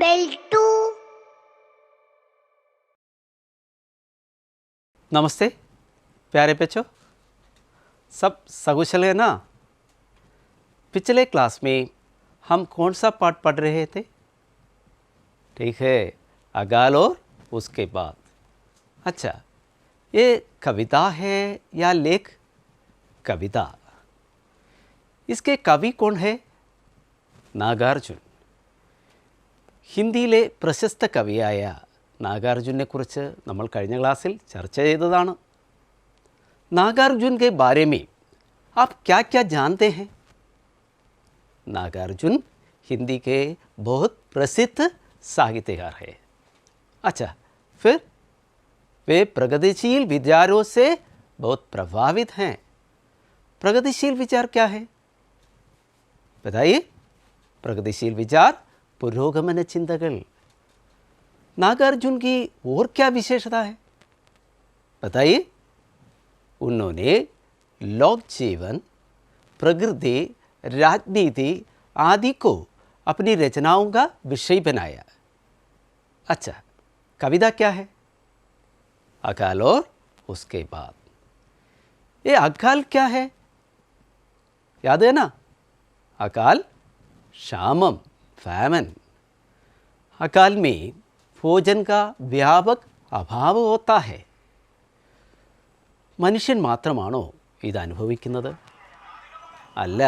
Level 2. नमस्ते प्यारे बच्चों, सब सकुशल है ना। पिछले क्लास में हम कौन सा पाठ पढ़ रहे थे? ठीक है, अकाल और उसके बाद। अच्छा, ये कविता है या लेख? कविता। इसके कवि कौन है? നാഗാർജുൻ. ഹിന്ദിയിലെ പ്രശസ്ത കവിയായ നാഗാർജുനെ കുറിച്ച് നമ്മൾ കഴിഞ്ഞ ക്ലാസ്സിൽ ചർച്ച ചെയ്തതാണ്. नागार्जुन के बारे में आप क्या क्या जानते हैं? नागार्जुन हिंदी के बहुत प्रसिद्ध साहित्यकार है. अच्छा, फिर वे प्रगतिशील विचारों से बहुत प्रभावित हैं. प्रगतिशील विचार क्या है बताइए? प्रगतिशील विचार पुरोगमन चिंतकल. नागार्जुन की और क्या विशेषता है बताइए? उन्होंने लोक जीवन, प्रकृति, राजनीति आदि को अपनी रचनाओं का विषय बनाया. अच्छा, कविता क्या है? अकाल और उसके बाद. ये अकाल क्या है? याद है ना? अकाल क्षामम, फैमन. अकाल में भोजन का व्यापक अभाव होता है. മനുഷ്യൻ മാത്രമാണോ ഇത് അനുഭവിക്കുന്നത്? അല്ല,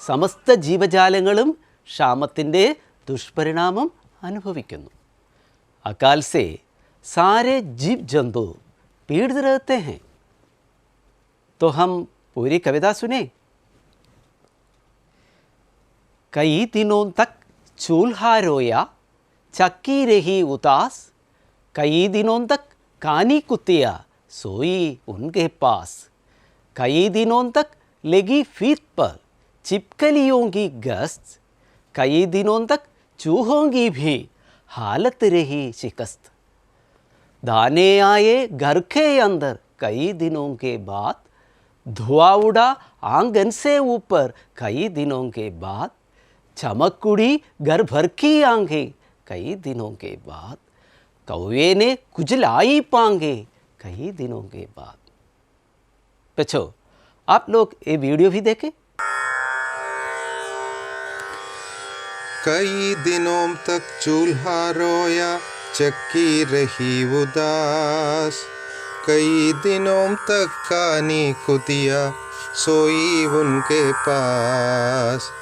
സമസ്ത ജീവജാലങ്ങളും ക്ഷാമത്തിൻ്റെ ദുഷ്പരിണാമം അനുഭവിക്കുന്നു. अकाल से सारे जीव जंतु पीड़ित रहते हैं. तो हम पूरी कविता सुने. कई दिनों तक चूल्हा रोया, चक्की रही उदास. कई दिनों तक कानी कुतिया, सोई उनके पास. कई दिनों तक लगी फीत पर छिपकलियों की गश्त. कई दिनों तक चूहों की भी हालत रही शिकस्त. दाने आए घर के अंदर कई दिनों के बाद. धुआं उड़ा आंगन से ऊपर कई दिनों के बाद. चमक उड़ी घर भर की आंखें कई दिनों के बाद. कौवे ने कुचलाई पांगे कई दिनों के बाद. बच्चों, आप लोग ये वीडियो भी देखें. कई दिनों तक चूल्हा रोया, चक्की रही उदास. कई दिनों तक कानी कुतिया, सोई उनके पास.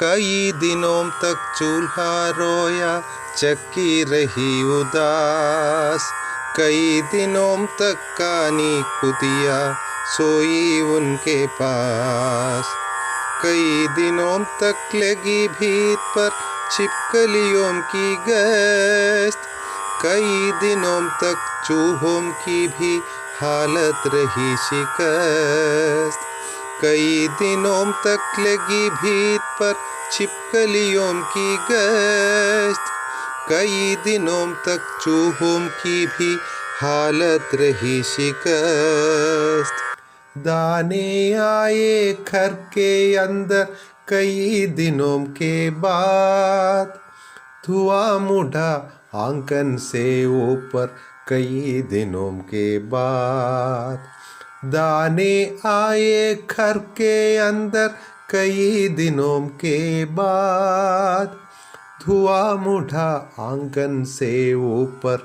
कई दिनों तक चूल्हा रोया, चक्की रही उदास. कई दिनों तक कानी कुतिया, सोई उनके पास. कई दिनों तक लगी भीत पर छिपकलियों की गश्त. कई दिनों तक चूहों की भी हालत रही शिकस्त. कई दिनों तक लगी भीत पर छिपकलियों की गश्त. कई दिनों तक चूहों की भी हालत रही शिकस्त. दाने आए घर के अंदर कई दिनों के बाद. धुआं मुड़ा आंगन से ऊपर कई दिनों के बाद. दाने आए घर के अंदर कई दिनों के बाद. धुआं मुड़ा आंगन से ऊपर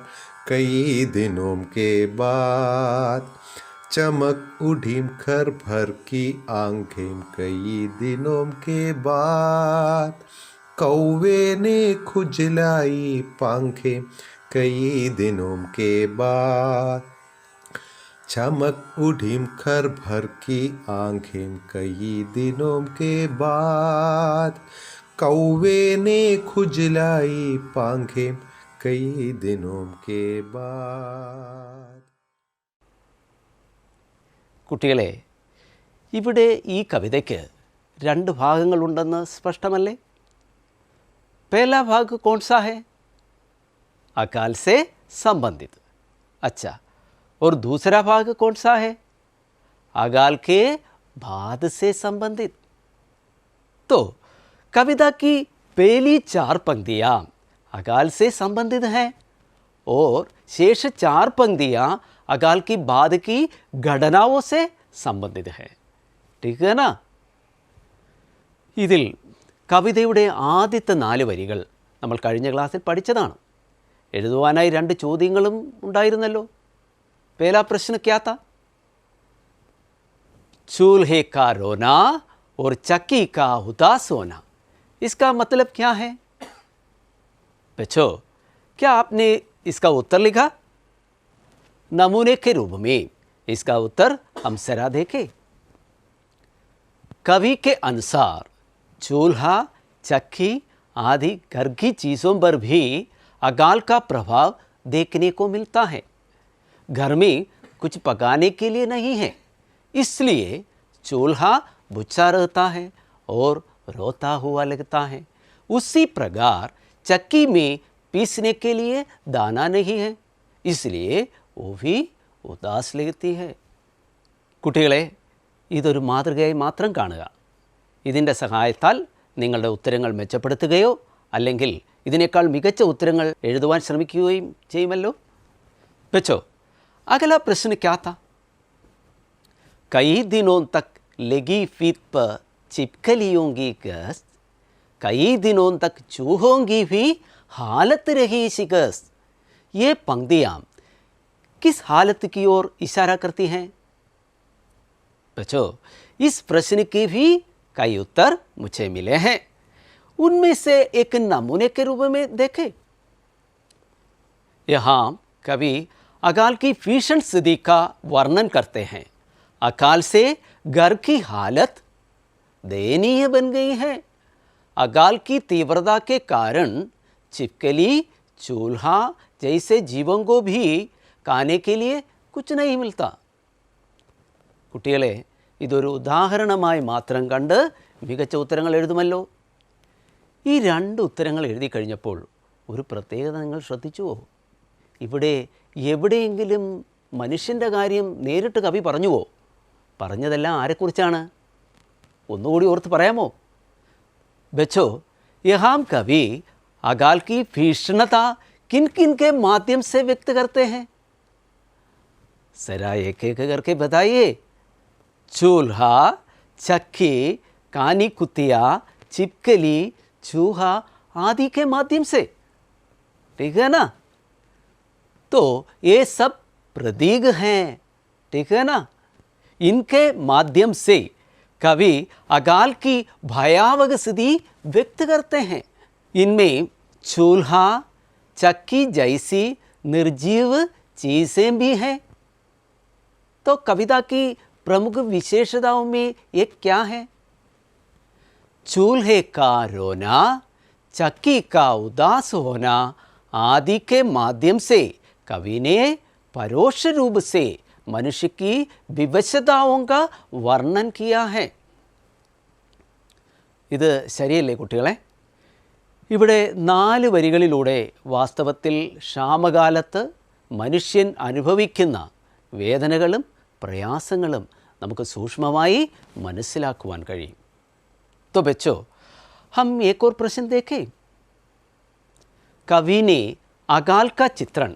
कई दिनों के बाद. चमक उठी घर भर की आंखें कई दिनों के बाद. कौवे ने खुजलाई पंखें कई दिनों के बाद. चमक उठी घर भर की आंखें कई दिनों के बाद. कौवे ने खुजलाई पंखें कई दिनों के बाद. കുട്ടികളെ, ഇവിടെ ഈ കവിതയ്ക്ക് രണ്ട് ഭാഗങ്ങളുണ്ടെന്ന് സ്പഷ്ടമല്ലേ? पहला भाग कौन सा है? अकाल से संबंधित. अच्छा, और दूसरा भाग कौन सा है? अकाल के बाद से संबंधित. तो कविता की पहली 4 पंक्तियाँ अकाल से संबंधित हैं और शेष 4 पंक्तियाँ अकाल की बाद की घटनाओं से संबंधित हैं. ठीक है ना? ഇതിൽ കവിതയുടെ ആദ്യത്തെ 4 വരികൾ നമ്മൾ കഴിഞ്ഞ ക്ലാസ്സിൽ പഠിച്ചതാണ്. എഴുതുവാനായി 2 ചോദ്യങ്ങളും ഉണ്ടായിരുന്നല്ലോ. पहला प्रश्न क्या था? चूल्हे का रोना और चक्की का उदास होना, इसका मतलब क्या है? बच्चों, क्या आपने इसका उत्तर लिखा? नमूने के रूप में इसका उत्तर हम जरा देखें. कवि के अनुसार चूल्हा, चक्की आदि घर की चीज़ों पर भी अकाल का प्रभाव देखने को मिलता है. घर में कुछ पकाने के लिए नहीं है, इसलिए चूल्हा बुझा रहता है और रोता हुआ लगता है. उसी प्रकार चक्की में पीसने के लिए दाना नहीं है, इसलिए वो भी उदास लगती है. കുട്ടികളെ, ഇതൊരു മാതൃകയായി മാത്രം കാണുക. ഇതിൻ്റെ സഹായത്താൽ നിങ്ങളുടെ ഉത്തരങ്ങൾ മെച്ചപ്പെടുത്തുകയോ അല്ലെങ്കിൽ ഇതിനേക്കാൾ മികച്ച ഉത്തരങ്ങൾ എഴുതുവാൻ ശ്രമിക്കുകയും ചെയ്യുമല്ലോ. बच्चों, अगला प्रश्न क्या था? कई दिनों तक लगी फीत पर छिपकलियों की गश्त, कई दिनों तक चूहों की भी हालत रही शिकस्त. ये पंक्तियाँ किस हालत की ओर इशारा करती हैं? बच्चों, इस प्रश्न के भी कई उत्तर मुझे मिले हैं. उनमें से एक नमूने के रूप में देखें. यहाँ कवि अकाल की भीषण स्थिति का वर्णन करते हैं. अकाल से घर की हालत दयनीय बन गई है. अकाल की तीव्रता के कारण छिपकली, चूल्हा जैसे जीवों को भी खाने के लिए कुछ नहीं मिलता. കുട്ടികളെ, ഇതൊരു ഉദാഹരണമായി മാത്രം കണ്ട് മികച്ച ഉത്തരങ്ങൾ എഴുതുമല്ലോ. ഈ 2 ഉത്തരങ്ങൾ എഴുതി കഴിഞ്ഞപ്പോൾ ഒരു പ്രത്യേകത നിങ്ങൾ ശ്രദ്ധിച്ചുവോ? ഇവിടെ എവിടെയെങ്കിലും മനുഷ്യൻ്റെ കാര്യം നേരിട്ട് കവി പറഞ്ഞുവോ? പറഞ്ഞതെല്ലാം ആരെക്കുറിച്ചാണ്? ഒന്നുകൂടി ഓർത്ത് പറയാമോ? बच्चों, यहाँ कवि अकाल की भीषणता किन किन के माध्यम से व्यक्त करते हैं? जरा एक एक करके बताइए. चूल्हा, चक्की, कानी कुतिया, छिपकली, चूहा आदि के माध्यम से. ठीक है ना? तो ये सब प्रतीक हैं. ठीक है ना? इनके माध्यम से कवि अकाल की भयावह स्थिति व्यक्त करते हैं. इनमें चूल्हा, चक्की जैसी निर्जीव चीज़ें भी हैं. तो कविता की प्रमुख विशेषताओं में एक क्या है? चूल्हे का रोना, चक्की का उदास होना आदि के माध्यम से कवि ने परोक्ष रूप से मनुष्य की विवशताओं का वर्णन किया है. ഇത് ശരിയല്ലേ കുട്ടികളെ? ഇവിടെ 4 വരികളിലൂടെ വാസ്തവത്തിൽ ക്ഷാമകാലത്ത് മനുഷ്യൻ അനുഭവിക്കുന്ന വേദനകളും പ്രയാസങ്ങളും നമുക്ക് സൂക്ഷ്മമായി മനസ്സിലാക്കുവാൻ കഴിയും. तो बच्चों, हम एक और प्रश्न देखें. कवि ने अकाल का चित्रण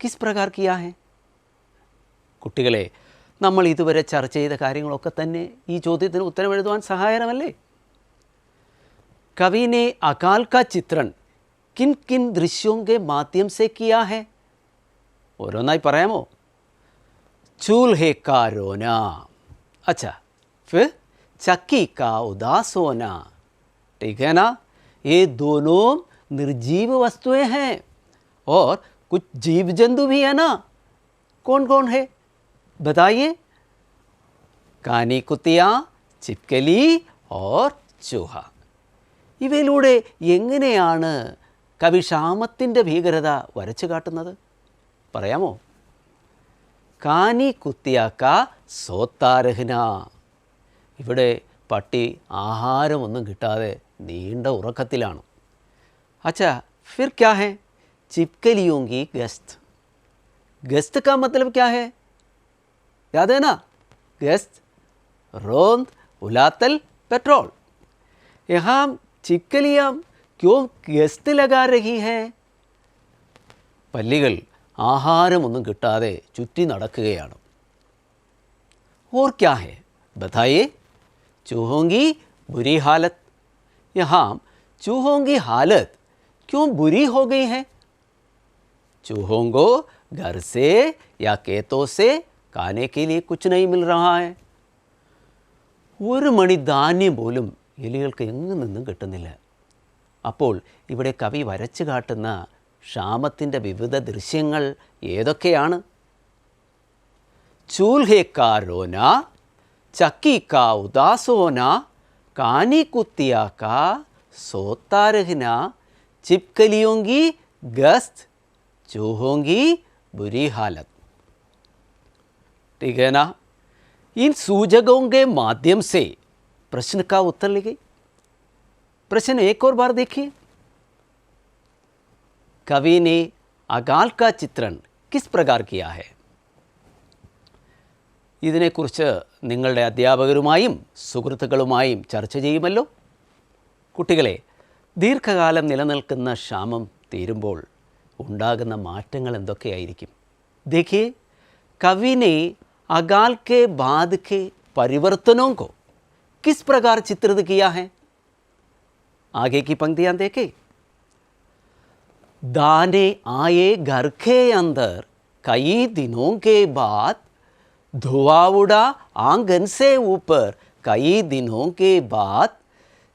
किस प्रकार किया है? കുട്ടികളെ, നമ്മൾ ഇതുവരെ ചർച്ച ചെയ്ത കാര്യങ്ങളൊക്കെ തന്നെ ഈ ചോദ്യത്തിന് ഉത്തരം എഴുതുവാൻ സഹായകരമല്ലേ? कवि ने अकाल का चित्रण किन किन दृश्यों के माध्यम से किया है? ഓരോന്നായി പറയാമോ? चूल्हे का रोना, अच्छा, फिर चक्की का उदास होना. ठीक है ना? ये दोनों निर्जीव वस्तुएं हैं और कुछ जीव जंतु भी है ना. कौन कौन है बताइए? कानी कुतिया, छिपकली और चूहा. ഇവയിലൂടെ എങ്ങനെയാണ് കവി ക്ഷാമത്തിൻ്റെ ഭീകരത വരച്ചു കാട്ടുന്നത്? പറയാമോ? കാനി കുത്തിയാക്ക സോത്താരഹന. ഇവിടെ പട്ടി ആഹാരമൊന്നും കിട്ടാതെ നീണ്ട ഉറക്കത്തിലാണ്. अच्छा, फिर क्या है? छिपकलियों की गश्त. गश्त का मतलब क्या है? याद है ना? गश्त, रोंद, उलातल, पेट्रोल. यहाँ छिपकलियाँ क्यों गश्त लगा रही हैं? പല്ലികൾ ആഹാരമൊന്നും കിട്ടാതെ ചുറ്റി നടക്കുകയാണ്. और क्या है बताइए? चूहों की बुरी हालत. यहाँ चूहों की हालत क्यों बुरी हो गई है? चूहों को घर से या खेतों से खाने के लिए कुछ नहीं मिल रहा है. ഒരു മണി ധാന്യം പോലും എലികൾക്ക് എങ്ങു നിന്നും കിട്ടുന്നില്ല. അപ്പോൾ ഇവിടെ കവി വരച്ചു കാട്ടുന്ന ക്ഷാമത്തിൻ്റെ വിവിധ ദൃശ്യങ്ങൾ ഏതൊക്കെയാണ്? चूल्हे का रोना, चक्की का उदास होना, कानी कुतिया का सोता रहना, चिपकलियों की गश्त, चूहों की बुरी हालत. ठीक है ना? इन सूचकों के माध्यम से प्रश्न का उत्तर लिखिए. प्रश्न एक और बार देखिए. कवि ने अकाल का चित्रण किस प्रकार किया है? ഇതിനെക്കുറിച്ച് നിങ്ങളുടെ അധ്യാപകരുമായും സുഹൃത്തുക്കളുമായും ചർച്ച ചെയ്യുമല്ലോ. കുട്ടികളെ, ദീർഘകാലം നിലനിൽക്കുന്ന ക്ഷാമം തീരുമ്പോൾ ഉണ്ടാകുന്ന മാറ്റങ്ങൾ എന്തൊക്കെയായിരിക്കും? देखिए, कवि ने अकाल के बाद के परिवर्तनों को किस प्रकार चित्रित किया है? आगे की पंक्तियाँ देखें. दाने आए घर के अंदर कई दिनों के बाद, धुआं उड़ा आंगन से ऊपर कई दिनों के बाद,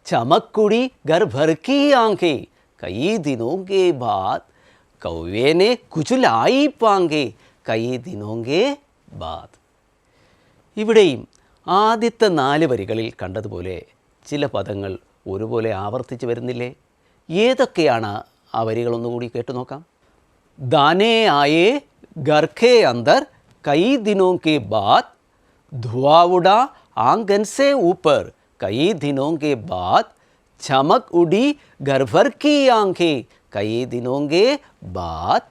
चमक उड़ी घर भर की आंखें कई दिनों के बाद, कौवे ने कुचलाई पांगे कई दिनों के बाद. ഇവിടെയും ആദ്യത്തെ 4 വരികളിൽ കണ്ടതുപോലെ ചില പദങ്ങൾ ഒരുപോലെ ആവർത്തിച്ച് വരുന്നില്ലേ? ഏതൊക്കെയാണ് ആ വരികളൊന്നുകൂടി കേട്ടു നോക്കാം. ദാനേ ആയേ घर के अंदर कई दिनों के बाद, धुआं उड़ा आंगन से ऊपर कई दिनों के बाद, चमक उड़ी घर भर की आंखें कई दिनों के बाद,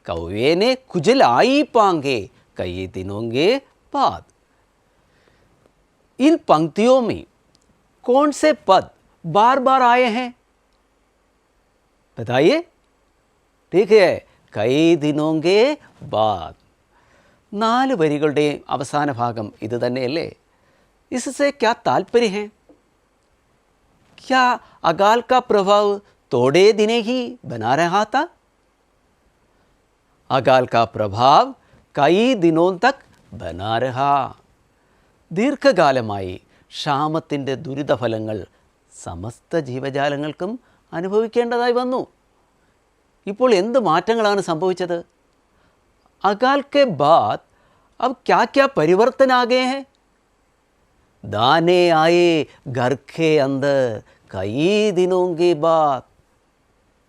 कौवे ने खुजलाई पांगे कई दिनों के बाद. इन पंक्तियों में कौन से पद बार बार आए हैं? बताइए. ठीक है, कई दिनों के बाद. 4 വരികളുടെ അവസാന ഭാഗം ഇത് തന്നെയല്ലേ? इससे क्या तात्पर्य है? क्या अकाल का प्रभाव थोड़े दिन ही बना रहा था? अकाल का प्रभाव कई दिनों तक बना रहा. ദീർഘകാലമായി ക്ഷാമത്തിൻ്റെ ദുരിതഫലങ്ങൾ സമസ്ത ജീവജാലങ്ങൾക്കും അനുഭവിക്കേണ്ടതായി വന്നു. ഇപ്പോൾ എന്ത് മാറ്റങ്ങളാണ് സംഭവിച്ചത്? अकाल के बाद अब क्या क्या परिवर्तन आ गए हैं? दाने आए घर के अंदर कई दिनों के बाद.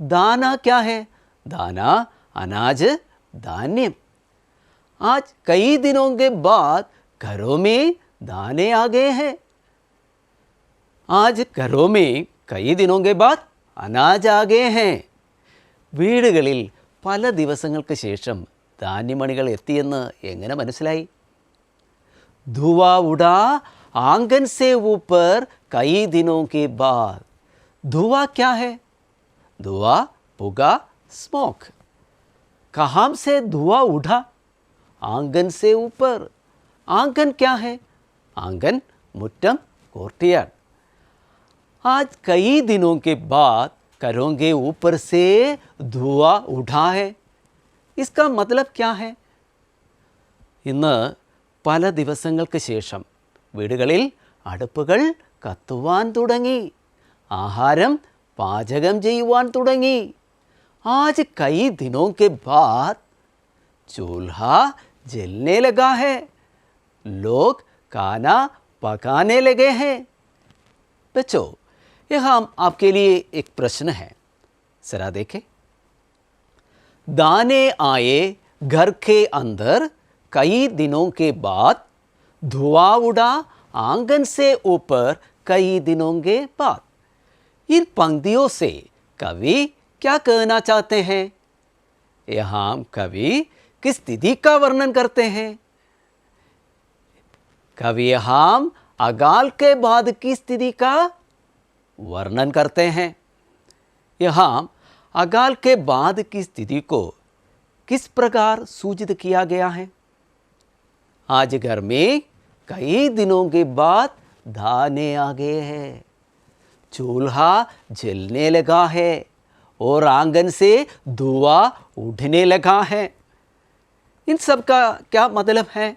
दाना क्या है? दाना अनाज, धान्य. आज कई दिनों के बाद घरों में दाने आ गए हैं. आज घरों में कई दिनों के बाद अनाज आ गए हैं. വീടുകളിൽ പല ദിവസങ്ങൾക്ക് ശേഷം ധാന്യമണികൾ എത്തിയെന്ന് എങ്ങനെ മനസ്സിലായി? धुआं उड़ा आंगन से ऊपर कई दिनों के बाद. धुआं क्या है? धुआं, पुगा, स्मोक. कहाँ से धुआं उठा? आंगन से ऊपर. आंगन क्या है? आंगन, मुट्टम, कोर्टयार्ड. आज कई दिनों के बाद घरों के ऊपर से धुआं उठा है. इसका मतलब क्या है? ഇന്ന് പല ദിവസങ്ങൾക്ക് ശേഷം വീടുകളിൽ അടുപ്പുകൾ കത്തുവാൻ തുടങ്ങി, ആഹാരം പാചകം ചെയ്യുവാൻ തുടങ്ങി. आज कई दिनों के बाद चूल्हा जलने लगा है, लोग खाना पकाने लगे हैं. बच्चों, यहाँ आपके लिए एक प्रश्न है, जरा देखें. दाने आए घर के अंदर कई दिनों के बाद, धुआं उड़ा आंगन से ऊपर कई दिनों के बाद. इन पंक्तियों से कवि क्या कहना चाहते हैं? यहाँ कवि किस स्थिति का वर्णन करते हैं? कवि यहाँ अकाल के बाद की स्थिति का वर्णन करते हैं. यहाँ अकाल के बाद की स्थिति को किस प्रकार सूचित किया गया है? आज घर में कई दिनों के बाद दाने आ गए हैं, चूल्हा जलने लगा है और आंगन से धुआं उठने लगा है। इन सब का क्या मतलब है?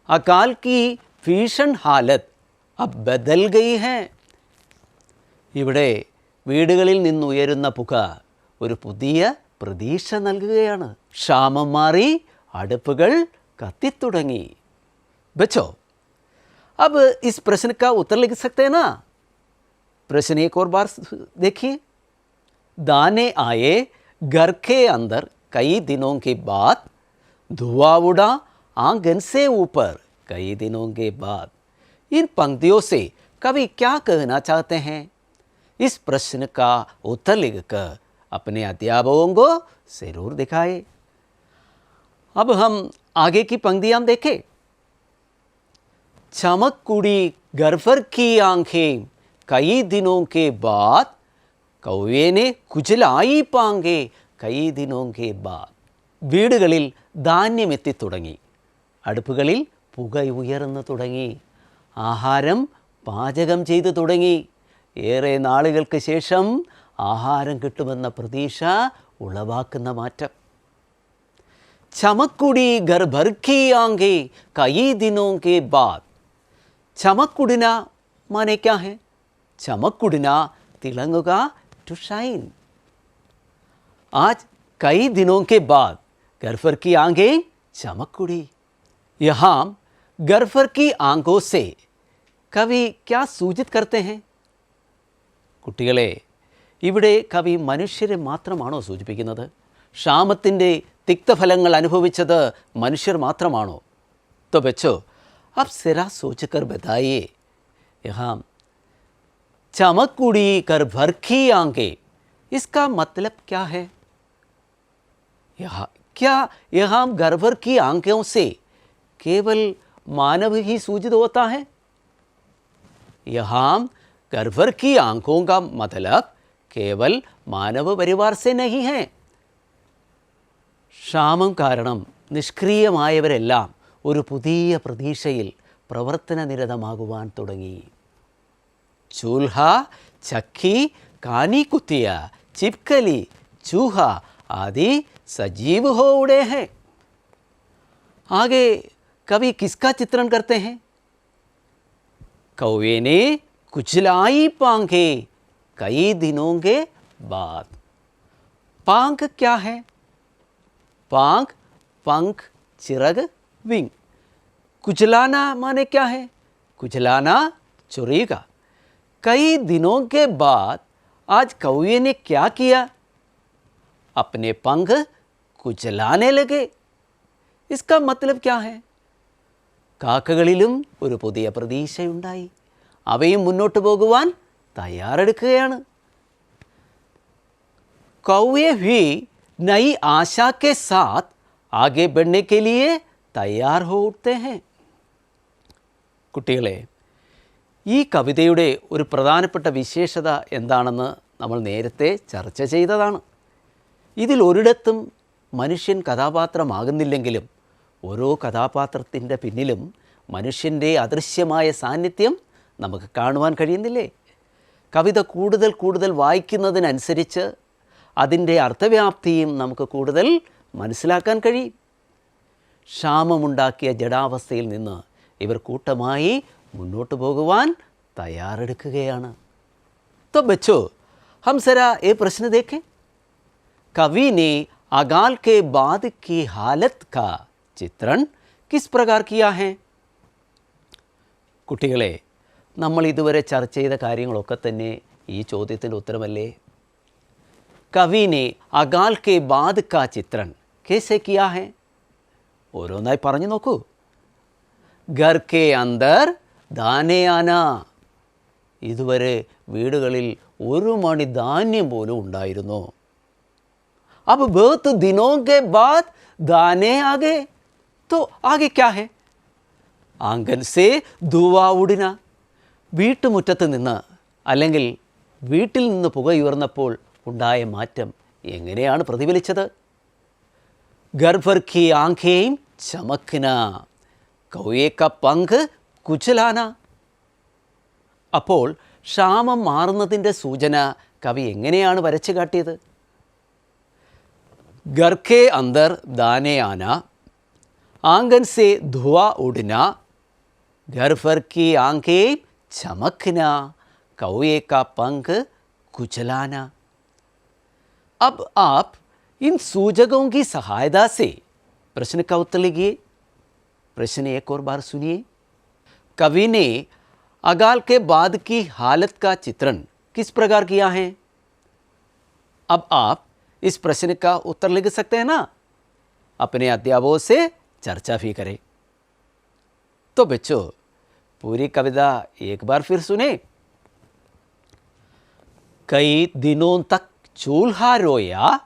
अकाल की भीषण हालत अब बदल गई है. ഇവിടെ വീടുകളിൽ നിന്നുയരുന്ന പുക ഒരു പുതിയ പ്രതീക്ഷ നൽകുകയാണ്. ക്ഷാമം മാറി അടുപ്പുകൾ കത്തിത്തുടങ്ങി. बच्चों, अब इस प्रश्न का उत्तर लिख सकते हैं ना? प्रश्न एक और बार देखिए. दाने आए घर के अंदर कई दिनों के बाद, धुआं उड़ा आंगन से ऊपर कई दिनों के बाद. इन पंक्तियों से कवि क्या कहना चाहते हैं? इस प्रश्न का उत्तर लिखकर अपने अध्यापकों को जरूर दिखाए. अब हम आगे की पंक्तियां देखें. चमक कुड़ी घर भर की आंखें कई दिनों के बाद, कौवे ने कुचलाई पांगे कई दिनों के बाद. വീടുകളിൽ ധാന്യമെത്തി തുടങ്ങി, അടുപ്പുകളിൽ പുക ഉയർന്നു തുടങ്ങി, ആഹാരം പാചകം ചെയ്തു തുടങ്ങി. ഏറെ നാളുകൾക്ക് ശേഷം ആഹാരം കിട്ടുമെന്ന പ്രതീക്ഷ ഉളവാക്കുന്ന മാറ്റം. ചമക്കുടി घर भर की आंखें कई दिनों के बाद. चमक माने क्या है? चमक तिलंगुക, टू शाइन. आज कई दिनों के बाद घर भर की आंखें चमक उड़ी. यहाँ घर भर की आंखों से कवि क्या सूचित करते हैं? കുട്ടികളെ, ഇവിടെ കവി മനുഷ്യരെ മാത്രമാണോ സൂചിപ്പിക്കുന്നത്? ക്ഷാമത്തിൻ്റെ തിക്തഫലങ്ങൾ അനുഭവിച്ചത് മനുഷ്യർ മാത്രമാണോ? तो बच्चों, अब जरा सोचकर बताइए, यहाँ चमक उड़ी घर भर की आंखें, इसका मतलब क्या है? यहाँ घर भर की आंखों से केवल मानव ही सूचित होता है? यहाँ घर भर की आंखों का मतलब केवल मानव परिवार से नहीं है. ക്ഷാമം കാരണം നിഷ്ക്രിയമായവരെല്ലാം ഒരു പുതിയ പ്രതീക്ഷയിൽ പ്രവർത്തനനിരതമാകുവാൻ തുടങ്ങി. ചൂൽഹ, ചക്കി, കാനി കുത്തിയ, ചിപ്കലി, ചൂഹ आदि सजीव हो उड़े हैं. आगे कवि किसका चित्रण करते हैं? कौवे ने कुचलाई पांखे कई दिनों के बाद. पांख क्या है? पांख, पंख, चिरग, विंग. कुचलाना माने क्या है? कुचलाना चुरी का. कई दिनों के बाद आज कौवे ने क्या किया? अपने पंख कुचलाने लगे. इसका मतलब क्या है? കാക്കകളിലും ഒരു പുതിയ പ്രതീക്ഷയുണ്ടായി. അവയും മുന്നോട്ട് പോകുവാൻ തയ്യാറെടുക്കുകയാണ്. कौवे भी नई आशा के साथ आगे बढ़ने के लिए तैयार हो उठते हैं. കുട്ടികളെ, ഈ കവിതയുടെ ഒരു പ്രധാനപ്പെട്ട വിശേഷത എന്താണെന്ന് നമ്മൾ നേരത്തെ ചർച്ച ചെയ്തതാണ്. ഇതിൽ ഒരിടത്തും മനുഷ്യൻ കഥാപാത്രമാകുന്നില്ലെങ്കിലും ഓരോ കഥാപാത്രത്തിൻ്റെ പിന്നിലും മനുഷ്യൻ്റെ അദൃശ്യമായ സാന്നിധ്യം നമുക്ക് കാണുവാൻ കഴിയുന്നില്ലേ? കവിത കൂടുതൽ വായിക്കുന്നതിനനുസരിച്ച് അതിൻ്റെ അർത്ഥവ്യാപ്തിയും നമുക്ക് കൂടുതൽ മനസ്സിലാക്കാൻ കഴിയും. ക്ഷാമമുണ്ടാക്കിയ ജഡാവസ്ഥയിൽ നിന്ന് ഇവർ കൂട്ടമായി മുന്നോട്ട് പോകുവാൻ തയ്യാറെടുക്കുകയാണ്. तो बच्चों, हम जरा ये प्रश्न देखें. कवि ने अकाल के बाद की हालत का चित्रण किस प्रकार किया है? കുട്ടികളെ, നമ്മൾ ഇതുവരെ ചർച്ച ചെയ്ത കാര്യങ്ങളൊക്കെ തന്നെ ഈ ചോദ്യത്തിൻ്റെ ഉത്തരമല്ലേ? कवि ने अकाल के बाद का चित्रण कैसे किया है? ഓരോന്നായി പറഞ്ഞു നോക്കൂ. घर के अंदर दाने आना. ഇതുവരെ വീടുകളിൽ ഒരു മണി ധാന്യം പോലും ഉണ്ടായിരുന്നു. अब बहुत दिनों के बाद दाने आ गए, तो आगे क्या है? आंगन से धुआं उड़ना. വീട്ടുമുറ്റത്ത് നിന്ന് അല്ലെങ്കിൽ വീട്ടിൽ നിന്ന് പുകയുയർന്നപ്പോൾ ഉണ്ടായ മാറ്റം എങ്ങനെയാണ് പ്രതിഫലിച്ചത്? घर भर की आंखें चमकना, कौए का पंख कुचलाना. അപ്പോൾ ക്ഷാമം മാറുന്നതിൻ്റെ സൂചന കവി എങ്ങനെയാണ് വരച്ചു കാട്ടിയത്? घर के अंदर दाने आना, आंगन से धुआं उड़ना, घर भर की आंखें चमकना, कौए का पंख कुचलाना. अब आप इन सूचकों की सहायता से प्रश्न का उत्तर लिखिए. प्रश्न एक और बार सुनिए. कवि ने अकाल के बाद की हालत का चित्रण किस प्रकार किया है? अब आप इस प्रश्न का उत्तर लिख सकते हैं ना? अपने अध्यापकों से चर्चा भी करें. तो बच्चों, पूरी कविता एक बार फिर सुने. कई दिनों तक चूल्हा रोया,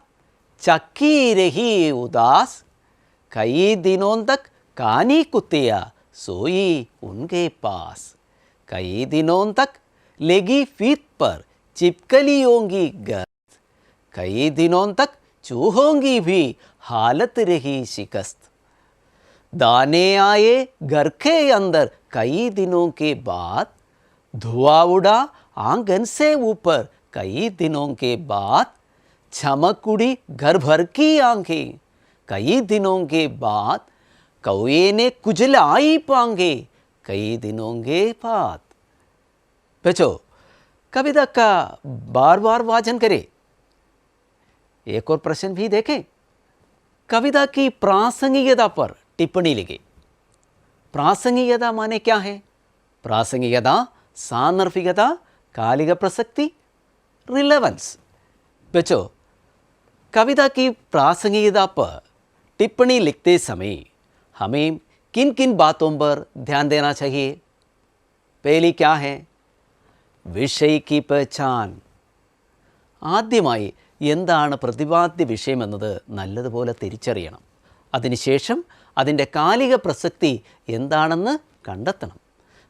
चक्की रही उदास, कई दिनों तक कानी कुतिया सोई उनके पास, कई दिनों तक लगी फीत पर चिपकलियों की गर्द, कई दिनों तक चूहों की भी हालत रही शिकस्त. दाने आए घर के अंदर कई दिनों के बाद, धुआं उड़ा आंगन से ऊपर कई दिनों के बाद, चमक उड़ी घर भर की आंखें कई दिनों के बाद, कौए ने कुचलाई पांगे कई दिनों के बाद. बच्चों, कविता का बार बार वाचन करें. एक और प्रश्न भी देखें. कविता की प्रासंगिकता पर टिप्पणी लिखें. प्रासंगिकता माने क्या है? प्रासंगिकता, सान्दर्भिकता, कालिक प्रसक्ति, रिलेवेंस. बच्चों, कविता की प्रासंगिकता पर टिप्पणी लिखते समय हमें किन किन बातों पर ध्यान देना चाहिए? पहली क्या है? विषय की पहचान. ആദ്യമായി എന്താണ് പ്രതിപാദ്യ വിഷയമെന്നത് നല്ലതുപോലെ തിരിച്ചറിയണം. അതിനുശേഷം അതിൻ്റെ കാലിക പ്രസക്തി എന്താണെന്ന് കണ്ടെത്തണം.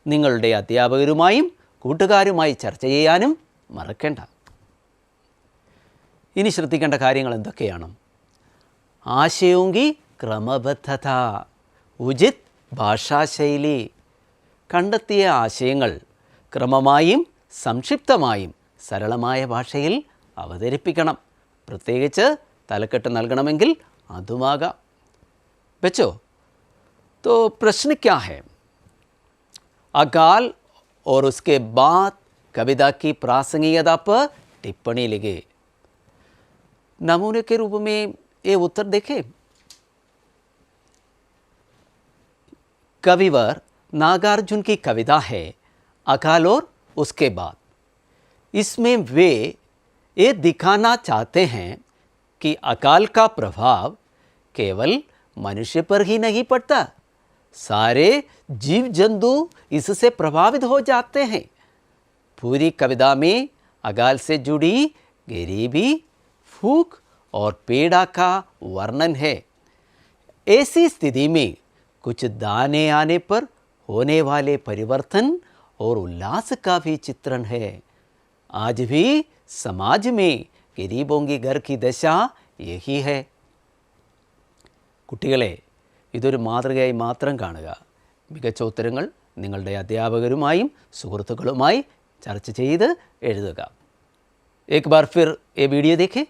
നിങ്ങളുടെ അധ്യാപകരുമായും കൂട്ടുകാരുമായി ചർച്ച ചെയ്യാനും മറക്കേണ്ട. ഇനി ശ്രദ്ധിക്കേണ്ട കാര്യങ്ങൾ എന്തൊക്കെയാണ്? ആശയോങ്കി ക്രമബദ്ധത, ഉചിത് ഭാഷാശൈലി. കണ്ടെത്തിയ ആശയങ്ങൾ ക്രമമായും സംക്ഷിപ്തമായും സരളമായ ഭാഷയിൽ അവതരിപ്പിക്കണം. പ്രത്യേകിച്ച് തലക്കെട്ട് നൽകണമെങ്കിൽ അതുമാകാം. बच्चों, तो प्रश्न क्या है? अकाल और उसके बाद कविता की प्रासंगिकता पर टिप्पणी लिखे. नमूने के रूप में ये उत्तर देखें. कविवर नागार्जुन की कविता है अकाल और उसके बाद. इसमें वे ये दिखाना चाहते हैं कि अकाल का प्रभाव केवल मनुष्य पर ही नहीं पड़ता, सारे जीव जंतु इससे प्रभावित हो जाते हैं. पूरी कविता में अकाल से जुड़ी गरीबी, भूख और पीड़ा का वर्णन है. ऐसी स्थिति में कुछ दाने आने पर होने वाले परिवर्तन और उल्लास का भी चित्रण है. आज भी समाज में गरीबों की घर की दशा यही है. കുട്ടികളെ, ഇതൊരു മാതൃകയായി മാത്രം കാണുക. മികച്ച ഉത്തരങ്ങൾ നിങ്ങളുടെ അധ്യാപകരുമായും സുഹൃത്തുക്കളുമായി ചർച്ച ചെയ്ത് എഴുതുക. एक बार फिर ये वीडियो देखें.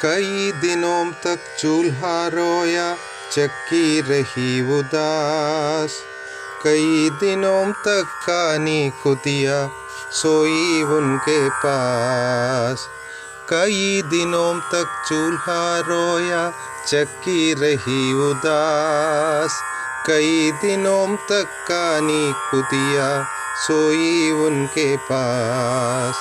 कई दिनों तक चूल्हा रोया, चक्की रही उदास, कई दिनों तक कानी कुतिया सोई उनके पास, कई दिनों तक चूल्हा रोया, चक्की रही उदास, कई दिनों तक कानी कुतिया सोई उनके पास,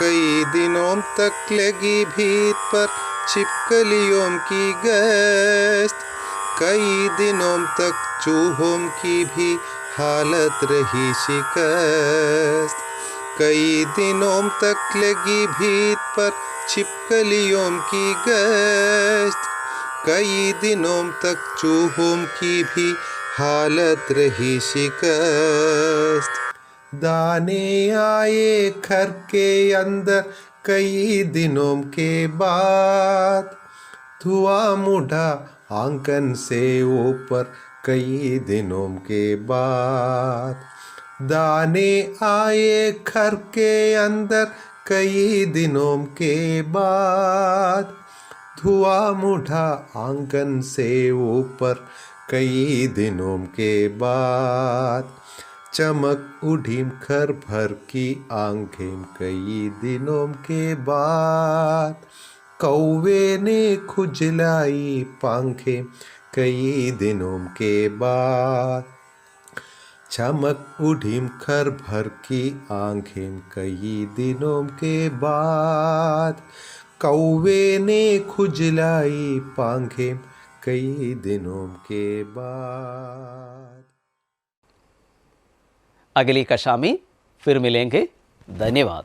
कई दिनों तक लगी भीत पर छिपकलियों की गश्त, कई दिनों तक चूहों की भी हालत रही शिकस्त, कई दिनों तक लगी भीत पर छिपकलियों की गश्त, कई दिनों तक चूहों की भी हालत रही शिकस्त. दाने आए घर के अंदर कई दिनों के बाद। धुआं उठा आंगन से ऊपर कई दिनों के बाद। दाने आए घर के अंदर कई दिनों के बाद। धुआं उठा आंगन से ऊपर कई दिनों के बाद। चमक उठी घर भर की आंखें कई दिनों के बाद। कौवे ने खुजलाई पंखें कई दिनों के बाद। चमक उठी घर भर की आंखें कई दिनों के बाद। कौवे ने खुजलाई पंखें कई दिनों के बाद। अगली कक्षा में फिर मिलेंगे। धन्यवाद।